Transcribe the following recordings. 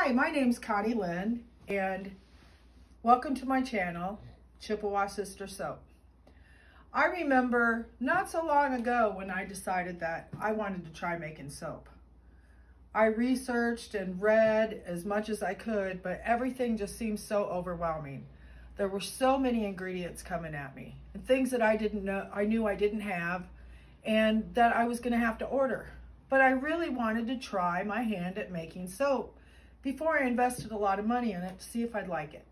Hi, my name's Connie Lynn, and welcome to my channel, Chippewa Sister Soap. I remember not so long ago when I decided that I wanted to try making soap. I researched and read as much as I could, but everything just seemed so overwhelming. There were so many ingredients coming at me, and things that I knew I didn't have, and that I was going to have to order. But I really wanted to try my hand at making soap before I invested a lot of money in it to see if I'd like it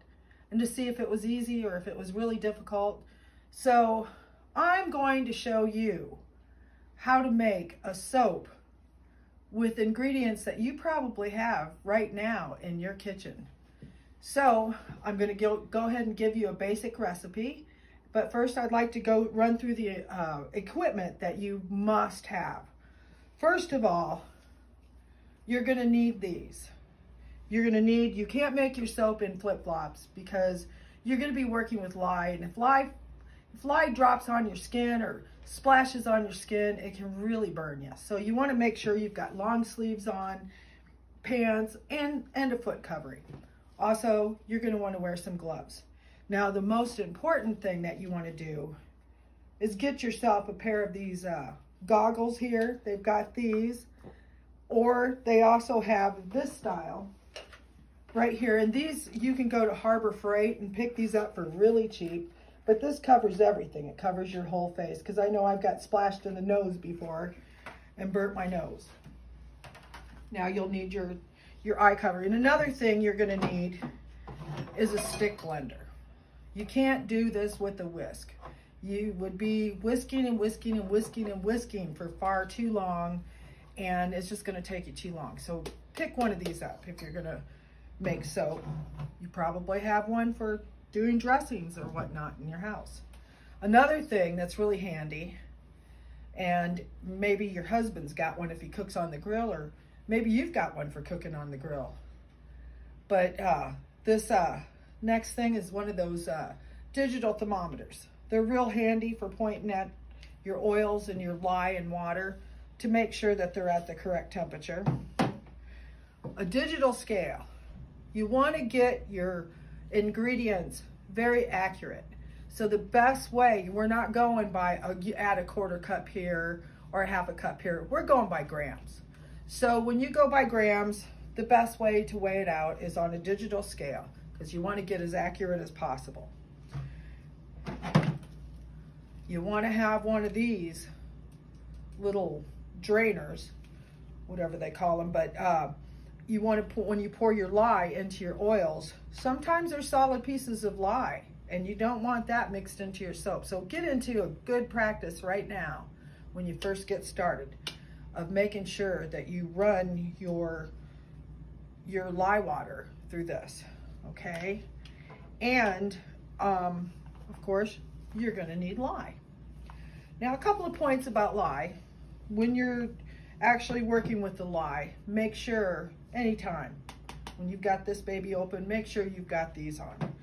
and to see if it was easy or if it was really difficult. So I'm going to show you how to make a soap with ingredients that you probably have right now in your kitchen. So I'm going to go ahead and give you a basic recipe, but first I'd like to run through the equipment that you must have. First of all, you're going to need these. You can't make your soap in flip-flops because you're going to be working with lye, and if lye drops on your skin or splashes on your skin, it can really burn you. So you want to make sure you've got long sleeves on, pants, and a foot covering. Also, you're going to want to wear some gloves. Now, the most important thing that you want to do is get yourself a pair of these goggles here. They've got these, or they also have this style right here, and these you can go to Harbor Freight and pick these up for really cheap, but this covers everything. It covers your whole face, because I know I've got splashed in the nose before and burnt my nose. Now you'll need your eye covering. Another thing you're going to need is a stick blender. You can't do this with a whisk. You would be whisking and whisking and whisking and whisking for far too long, and it's just going to take you too long. So pick one of these up if you're going to make soap. You probably have one for doing dressings or whatnot in your house. Another thing that's really handy, and maybe your husband's got one if he cooks on the grill, or maybe you've got one for cooking on the grill. But this next thing is one of those digital thermometers. They're real handy for pointing at your oils and your lye and water to make sure that they're at the correct temperature. A digital scale. You want to get your ingredients very accurate. So the best way, we're not going by add a quarter cup here or a half a cup here. We're going by grams. So when you go by grams, the best way to weigh it out is on a digital scale, because you want to get as accurate as possible. You want to have one of these little drainers, whatever they call them, but you want to put, when you pour your lye into your oils, sometimes they're solid pieces of lye, and you don't want that mixed into your soap. So get into a good practice right now when you first get started of making sure that you run your lye water through this, okay? And of course, you're going to need lye. Now, a couple of points about lye. When you're actually working with the lye, make sure anytime when you've got this baby open, make sure you've got these on.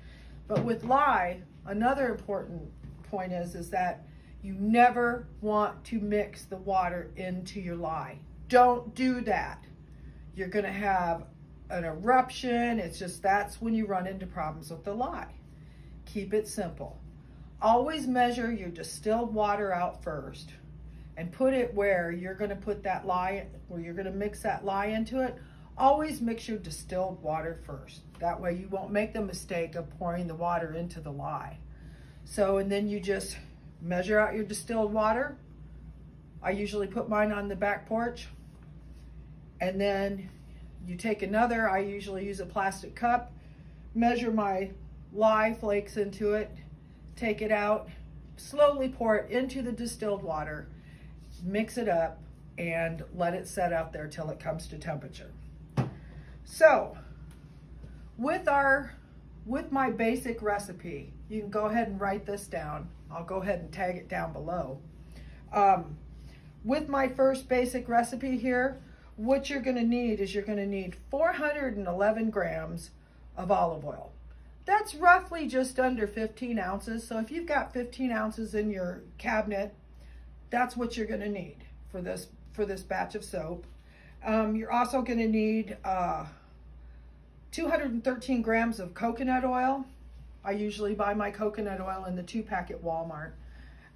But with lye, another important point is that you never want to mix the water into your lye. Don't do that. You're going to have an eruption. It's just, that's when you run into problems with the lye. Keep it simple. Always measure your distilled water out first and put it where you're going to put that lye, where you're going to mix that lye into it. Always mix your distilled water first. That way you won't make the mistake of pouring the water into the lye. So, and then you just measure out your distilled water. I usually put mine on the back porch. And then you take another, I usually use a plastic cup, measure my lye flakes into it, take it out, slowly pour it into the distilled water, mix it up, and let it set out there till it comes to temperature. So, with my basic recipe, you can go ahead and write this down. I'll go ahead and tag it down below. With my first basic recipe here, what you're going to need is you're going to need 411 grams of olive oil. That's roughly just under 15 ounces. So if you've got 15 ounces in your cabinet, that's what you're going to need for this batch of soap. You're also going to need 213 grams of coconut oil. I usually buy my coconut oil in the 2-pack at Walmart.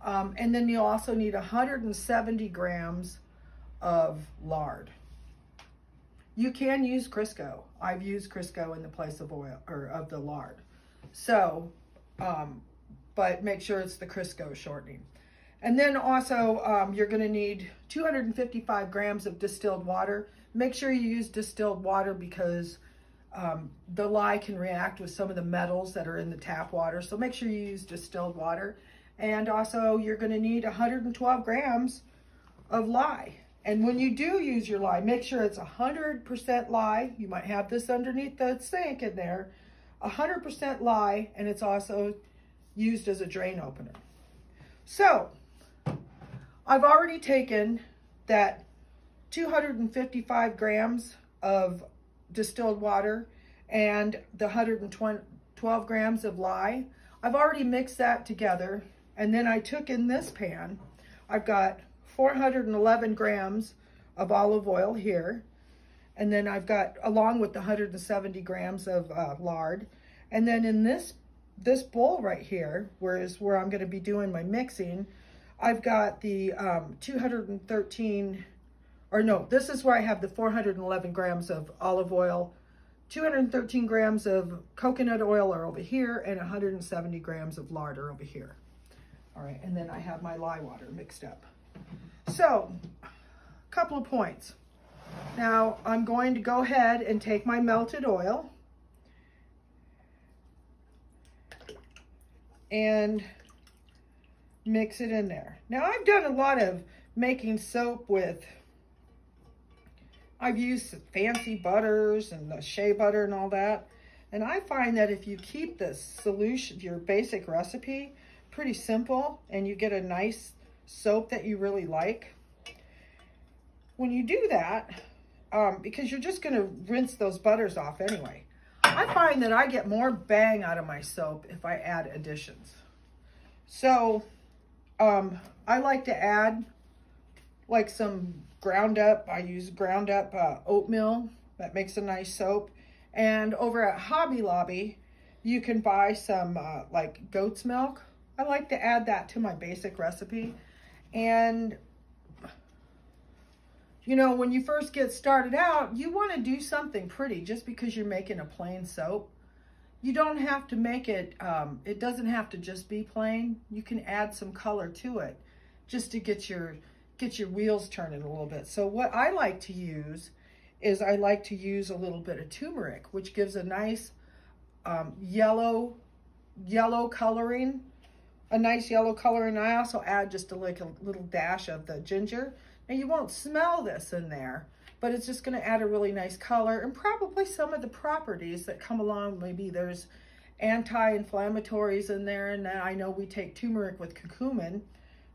And then you'll also need 170 grams of lard. You can use Crisco. I've used Crisco in the place of oil or of the lard. So, but make sure it's the Crisco shortening. And then also you're going to need 255 grams of distilled water. Make sure you use distilled water because the lye can react with some of the metals that are in the tap water. So make sure you use distilled water. And also you're going to need 112 grams of lye. And when you do use your lye, make sure it's 100% lye. You might have this underneath the sink in there. 100% lye, and it's also used as a drain opener. So I've already taken that 255 grams of distilled water and the 112 grams of lye. I've already mixed that together. And then I took in this pan, I've got 411 grams of olive oil here. And then I've got, along with the 170 grams of lard. And then in this bowl right here, where I'm going to be doing my mixing, I've got the 213, or no, this is where I have the 411 grams of olive oil, 213 grams of coconut oil are over here, and 170 grams of lard are over here. All right, and then I have my lye water mixed up. So, a couple of points. Now, I'm going to go ahead and take my melted oil and mix it in there. Now, I've done a lot of making soap with, I've used fancy butters and the shea butter and all that. And I find that if you keep this solution, your basic recipe, pretty simple, and you get a nice soap that you really like, when you do that, because you're just going to rinse those butters off anyway, I find that I get more bang out of my soap if I add additions. So I like to add like some ground up, I use ground up oatmeal. That makes a nice soap. And over at Hobby Lobby, you can buy some like goat's milk. I like to add that to my basic recipe. And you know, when you first get started out, you want to do something pretty. Just because you're making a plain soap, you don't have to make it, it doesn't have to just be plain. You can add some color to it just to get your wheels turning a little bit. So what I like to use is I like to use a little bit of turmeric, which gives a nice yellow coloring, a nice yellow color. And I also add just a little dash of the ginger. And you won't smell this in there, but it's just going to add a really nice color and probably some of the properties that come along. Maybe there's anti-inflammatories in there, and I know we take turmeric with curcumin.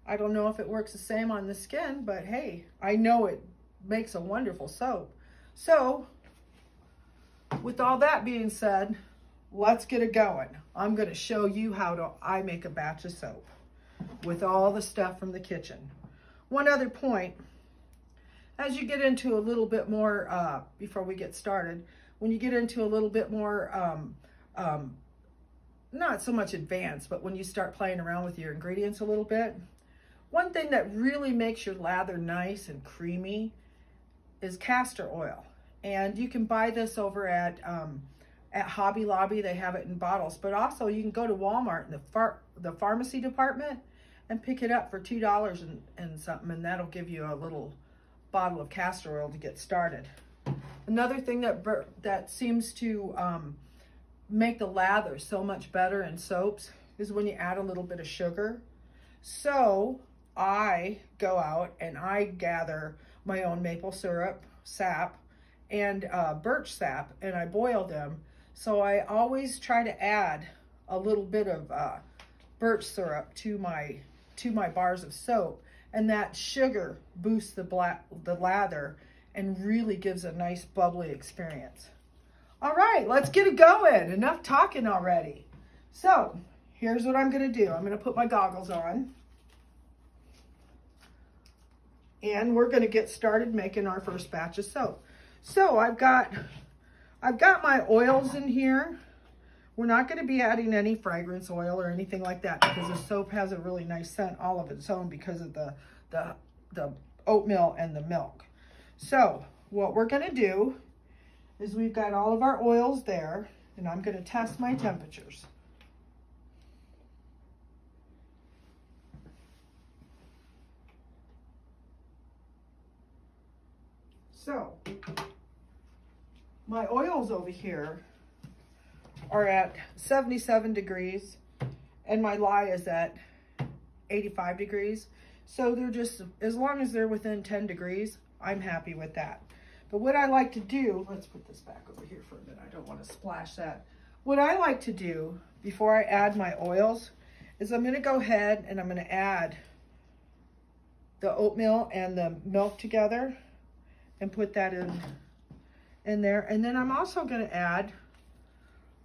I don't know if it works the same on the skin, but hey, I know it makes a wonderful soap. So with all that being said, let's get it going. I'm going to show you how I make a batch of soap with all the stuff from the kitchen. One other point, as you get into a little bit more, before we get started, when you get into a little bit more, not so much advanced, but when you start playing around with your ingredients a little bit, one thing that really makes your lather nice and creamy is castor oil. And you can buy this over at Hobby Lobby. They have it in bottles, but also you can go to Walmart in the pharmacy department and pick it up for $2 and something, and that'll give you a little bottle of castor oil to get started. Another thing that seems to make the lather so much better in soaps is when you add a little bit of sugar. So I go out and I gather my own maple syrup, sap, and birch sap, and I boil them. So I always try to add a little bit of birch syrup to my bars of soap, and that sugar boosts the lather and really gives a nice bubbly experience. All right, let's get it going. Enough talking already. So here's what I'm going to do. I'm going to put my goggles on, and we're going to get started making our first batch of soap. So I've got I've got my oils in here. We're not going to be adding any fragrance oil or anything like that because the soap has a really nice scent all of its own because of the oatmeal and the milk. So what we're going to do is we've got all of our oils there, and I'm going to test my temperatures. So my oils over here are at 77 degrees and my lye is at 85 degrees. So they're just, as long as they're within 10 degrees, I'm happy with that. But what I like to do, let's put this back over here for a minute. I don't want to splash that. What I like to do before I add my oils is I'm going to go ahead and I'm going to add the oatmeal and the milk together and put that in there. And then I'm also going to add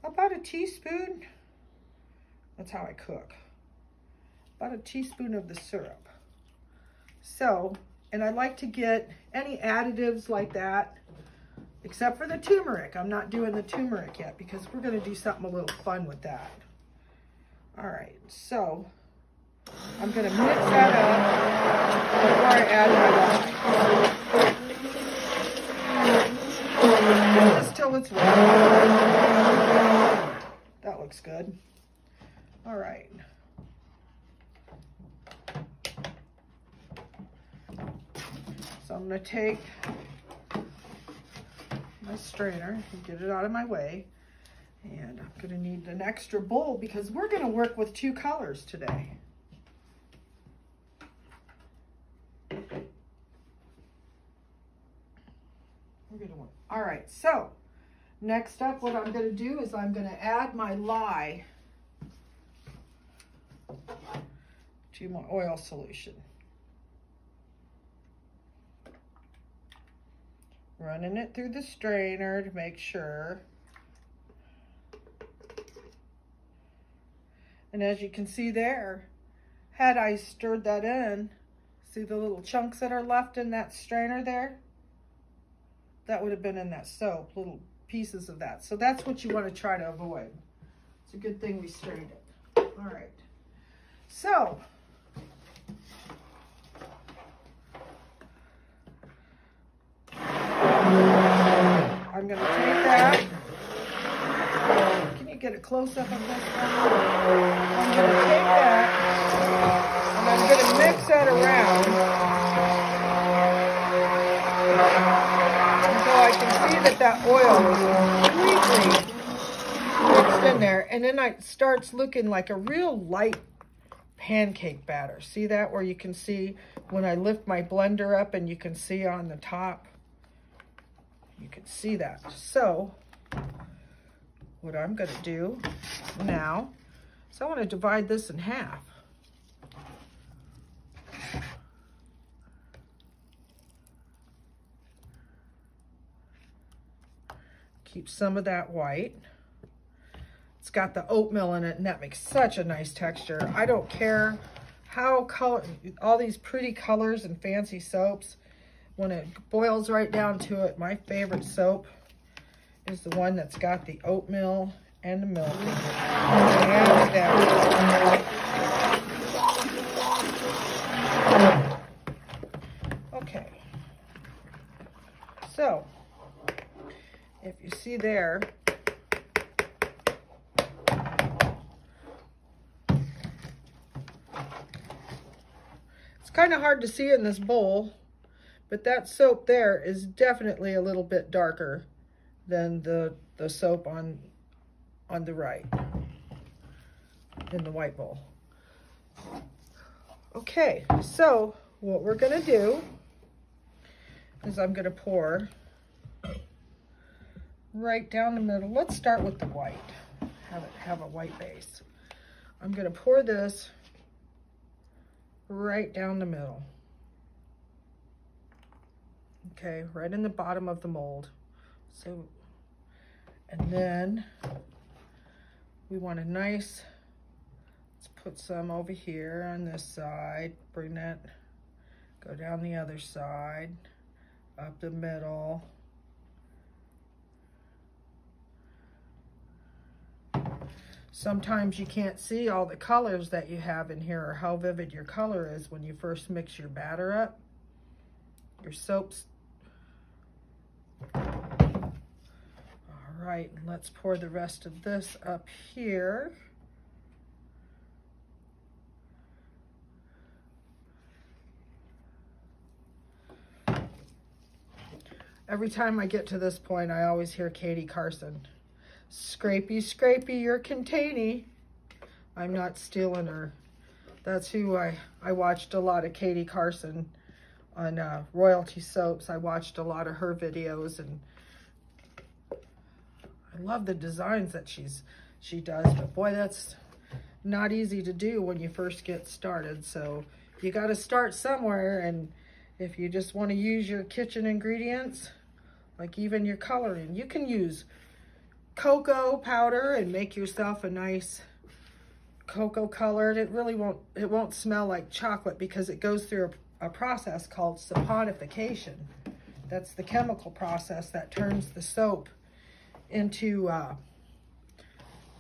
about a teaspoon, that's how I cook, about a teaspoon of the syrup. So, and I like to get any additives like that, except for the turmeric. I'm not doing the turmeric yet because we're going to do something a little fun with that. All right, so I'm going to mix that up before I add my lye. Just till it's wet. That looks good. All right. So I'm going to take my strainer and get it out of my way. And I'm going to need an extra bowl because we're going to work with 2 colors today. All right, so next up what I'm going to do is I'm going to add my lye to my oil solution. Running it through the strainer to make sure. And as you can see there, had I stirred that in, see the little chunks that are left in that strainer there? That would have been in that soap, little pieces of that. So that's what you want to try to avoid. It's a good thing we strained it. All right. So, I'm going to take that. Can you get a close-up of this? I'm going to take that, and I'm going to mix that around until I can see that oil is completely mixed in there. And then it starts looking like a real light pancake batter. See that? Where you can see when I lift my blender up and you can see on the top. You can see that. So what I'm going to do now is I want to divide this in half. Keep some of that white. It's got the oatmeal in it, and that makes such a nice texture. I don't care how all these pretty colors and fancy soaps, when it boils right down to it, my favorite soap is the one that's got the oatmeal and the milk in it. Hands down. Okay. So, if you see there, it's kind of hard to see in this bowl, but that soap there is definitely a little bit darker than the soap on the right, in the white bowl. Okay, so what we're gonna do is I'm gonna pour right down the middle. Let's start with the white. Have a white base. I'm gonna pour this right down the middle. Okay, right in the bottom of the mold. So, and then we want a nice, let's put some over here on this side, bring that, go down the other side, up the middle. Sometimes you can't see all the colors that you have in here or how vivid your color is when you first mix your batter up. Your soaps. All right, let's pour the rest of this up here. Every time I get to this point, I always hear Katie Carson. Scrapey, scrapey, you're containy. I'm not stealing her. That's who I watched a lot of Katie Carson on royalty soaps. I watched a lot of her videos, and I love the designs that she does. But boy, that's not easy to do when you first get started. So you got to start somewhere, and if you just want to use your kitchen ingredients, like even your coloring, you can use cocoa powder and make yourself a nice cocoa colored. It won't smell like chocolate because it goes through a process called saponification. That's the chemical process that turns the soap into,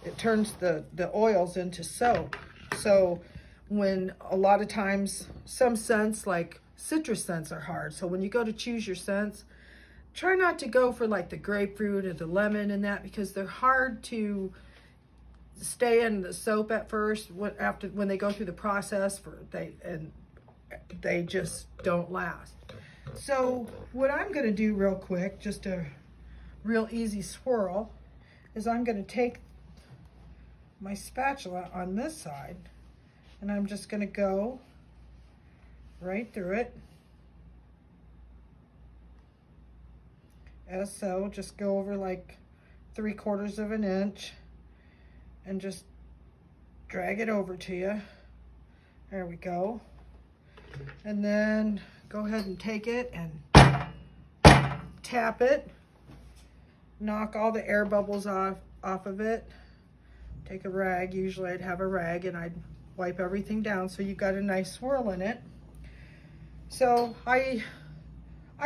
it turns the oils into soap. So when a lot of times some scents like citrus scents are hard. So when you go to choose your scents, try not to go for like the grapefruit or the lemon and that, because they're hard to stay in the soap at first. When they go through the process, they just don't last. So what I'm going to do real quick, just a real easy swirl, is I'm going to take my spatula on this side and I'm just going to go right through it. As so, just go over like 3/4 of an inch and just drag it over to you. There we go. And then go ahead and take it and tap it. Knock all the air bubbles off of it. Take a rag. Usually I'd have a rag and I'd wipe everything down so you got a nice swirl in it. So I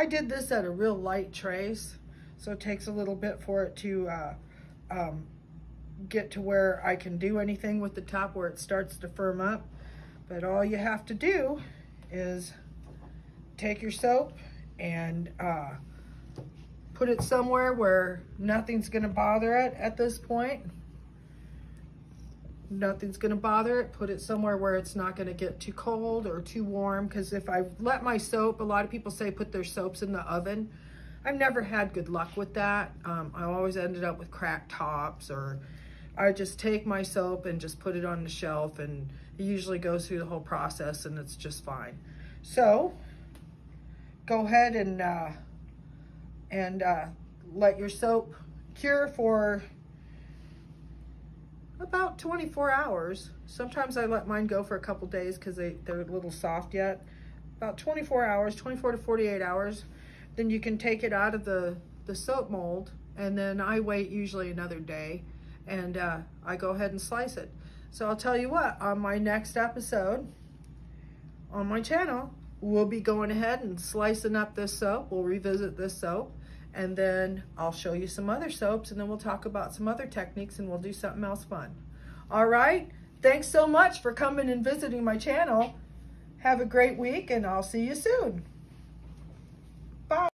did this at a real light trace, so it takes a little bit for it to get to where I can do anything with the top, where it starts to firm up. But all you have to do is take your soap and put it somewhere where nothing's gonna bother it at this point. Nothing's gonna bother it. Put it somewhere where it's not gonna get too cold or too warm, because if I let my soap, a lot of people say put their soaps in the oven. I've never had good luck with that. I always ended up with cracked tops, or I just take my soap and just put it on the shelf, and it usually goes through the whole process and it's just fine. So go ahead and let your soap cure for about 24 hours. Sometimes I let mine go for a couple days because they're a little soft yet. About 24 hours, 24 to 48 hours. Then you can take it out of the soap mold, and then I wait usually another day, and I go ahead and slice it. So I'll tell you what, on my next episode on my channel, we'll be going ahead and slicing up this soap. We'll revisit this soap, and then I'll show you some other soaps, and then we'll talk about some other techniques, and we'll do something else fun. All right, thanks so much for coming and visiting my channel. Have a great week, and I'll see you soon. Bye.